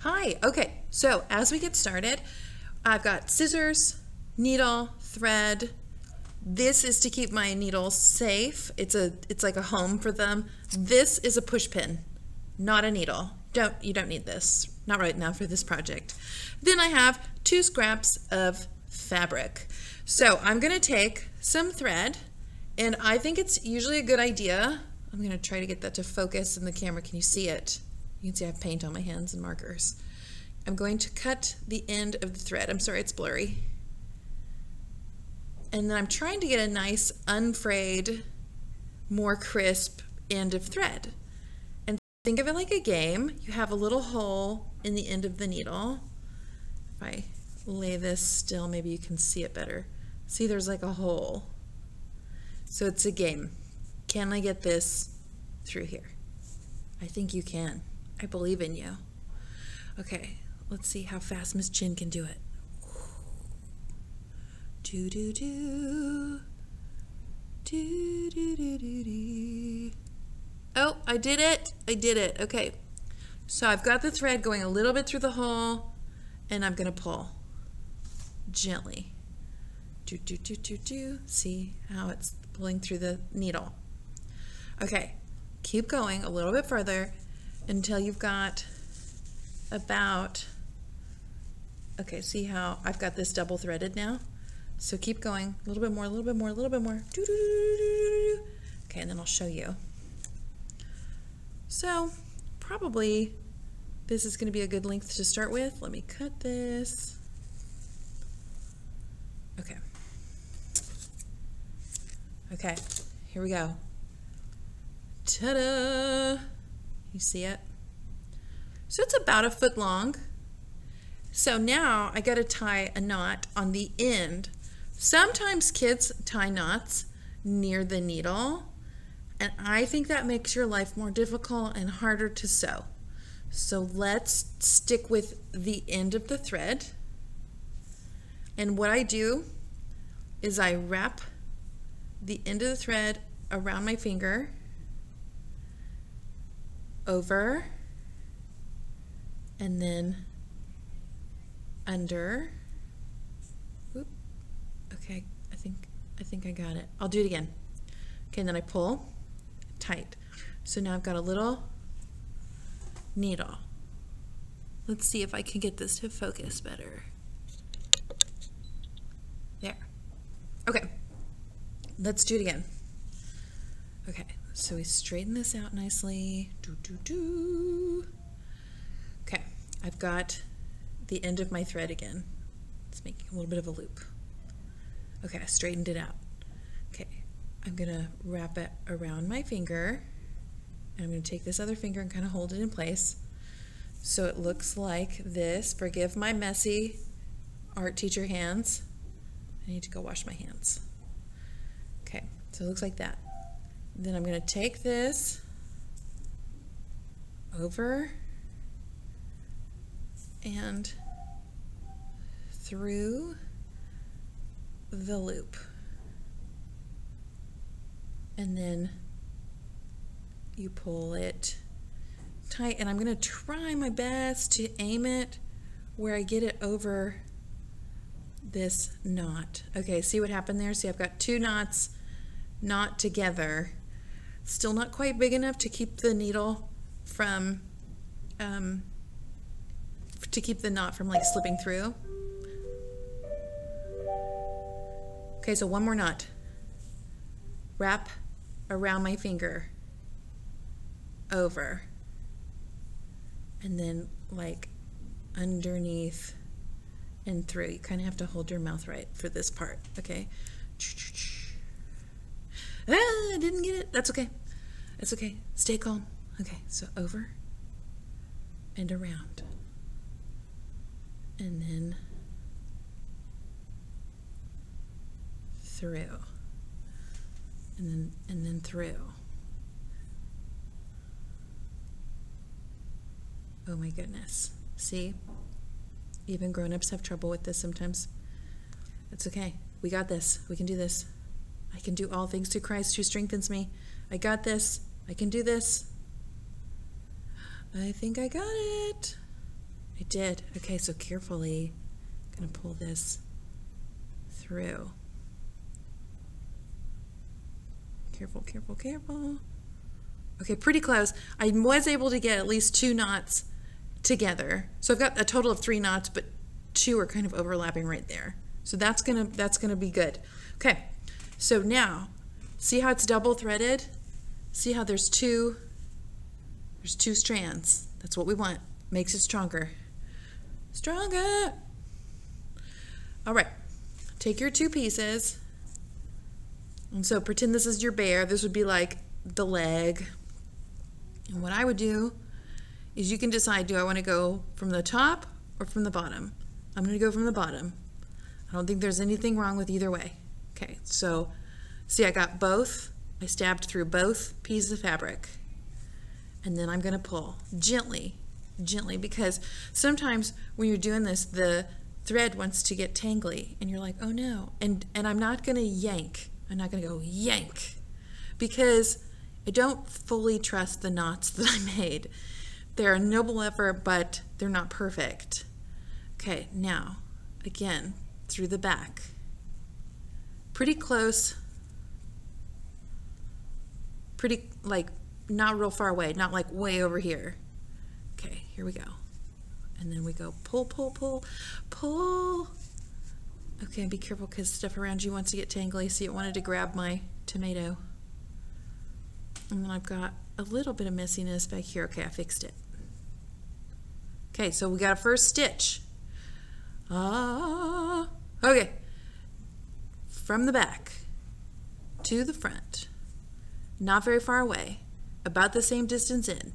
Hi. Okay, so as we get started, I've got scissors, needle, thread. This is to keep my needles safe. It's like a home for them. This is a push pin, not a needle. You don't need this. Not right now for this project. Then I have 2 scraps of fabric. So I'm going to take some thread, and I think it's usually a good idea. I'm going to try to get that to focus in the camera. Can you see it? You can see I have paint on my hands and markers. I'm going to cut the end of the thread. I'm sorry, it's blurry. And then I'm trying to get a nice, unfrayed, more crisp end of thread. And think of it like a game. You have a little hole in the end of the needle. If I lay this still, maybe you can see it better. See, there's like a hole. So it's a game. Can I get this through here? I think you can. I believe in you. Okay, let's see how fast Miss Chin can do it. Do do do. Do do do do do. Oh, I did it. I did it. Okay. So I've got the thread going a little bit through the hole, and I'm going to pull gently. Do do do do do. See how it's pulling through the needle. Okay. Keep going a little bit further until you've got about, okay, see how I've got this double threaded now? So keep going, a little bit more, a little bit more, a little bit more. Okay, and then I'll show you. So probably this is going to be a good length to start with. Let me cut this. Okay. Okay, here we go. Ta-da! You see it? So it's about 1 foot long. So now I got to tie a knot on the end. Sometimes kids tie knots near the needle, and I think that makes your life more difficult and harder to sew. So let's stick with the end of the thread. And what I do is I wrap the end of the thread around my finger, over, and then under. Oop. Okay, I think I got it. I'll do it again. Okay, and then I pull tight. So now I've got a little needle. Let's see if I can get this to focus better. There. Okay, let's do it again. Okay, so we straighten this out nicely. Do, do, do. Okay, I've got the end of my thread again. It's making a little bit of a loop. Okay, I straightened it out. Okay, I'm gonna wrap it around my finger, and I'm gonna take this other finger and kind of hold it in place. So it looks like this. Forgive my messy art teacher hands. I need to go wash my hands. Okay, so it looks like that. Then I'm going to take this over and through the loop. And then you pull it tight, and I'm going to try my best to aim it where I get it over this knot. Okay, see what happened there? See, I've got 2 knots not together. Still not quite big enough to keep the needle from, to keep the knot from like slipping through. Okay, so 1 more knot. Wrap around my finger, over, and then like underneath and through. You kind of have to hold your mouth right for this part, okay? Ah, I didn't get it. That's okay. That's okay. Stay calm. Okay, so over and around. And then through. And then through. Oh my goodness. See? Even grown-ups have trouble with this sometimes. It's okay. We got this. We can do this. I can do all things through Christ who strengthens me. I got this. I can do this. I think I got it. I did. Okay, so carefully, I'm gonna pull this through. Careful, careful, careful. Okay, pretty close. I was able to get at least 2 knots together. So I've got a total of 3 knots, but 2 are kind of overlapping right there. So that's gonna be good. Okay, so now, see how it's double threaded? See how there's two strands. That's what we want. Makes it stronger. Stronger. All right, take your 2 pieces. And so pretend this is your bear. This would be like the leg. And what I would do is you can decide, do I want to go from the top or from the bottom? I'm going to go from the bottom. I don't think there's anything wrong with either way. Okay, so see, I got both. I stabbed through both pieces of fabric. And then I'm going to pull gently, gently, because sometimes when you're doing this, the thread wants to get tangly and you're like, oh no. And I'm not going to yank. I'm not going to go yank because I don't fully trust the knots that I made. They're a noble effort, but they're not perfect. Okay, now, again, through the back. Pretty close. Pretty, like, not real far away, not like way over here. Okay, here we go. And then we go pull, pull, pull, pull. Okay, be careful because stuff around you wants to get tangly. See, it wanted to grab my tomato. And then I've got a little bit of messiness back here. Okay, I fixed it. Okay, so we got a first stitch. Okay. From the back to the front. Not very far away. About the same distance in.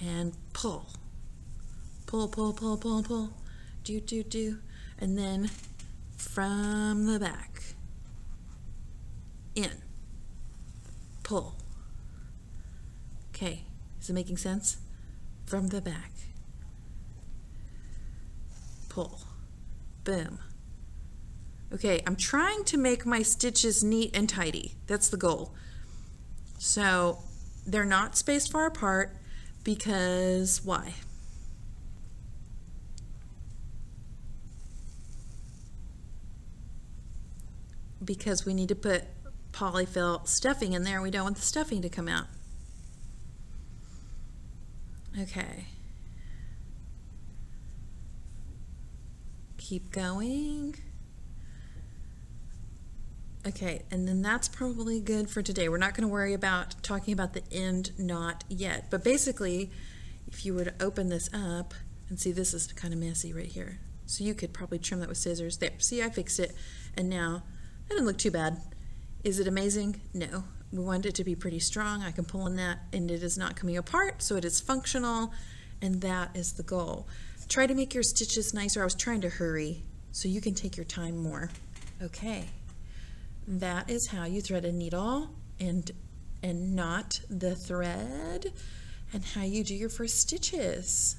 And pull. Pull, pull, pull, pull, pull. Do, do, do. And then from the back, in, pull. Okay, is it making sense? From the back, pull, boom. Okay, I'm trying to make my stitches neat and tidy. That's the goal. So they're not spaced far apart because why? Because we need to put polyfill stuffing in there. We don't want the stuffing to come out. Okay. Keep going. Okay, and then that's probably good for today. We're not going to worry about talking about the end knot yet. But basically, if you were to open this up, and see this is kind of messy right here. So you could probably trim that with scissors. There, see, I fixed it. And now, that didn't look too bad. Is it amazing? No. We want it to be pretty strong. I can pull on that and it is not coming apart, so it is functional, and that is the goal. Try to make your stitches nicer. I was trying to hurry so you can take your time more. Okay. That is how you thread a needle and knot the thread and how you do your first stitches.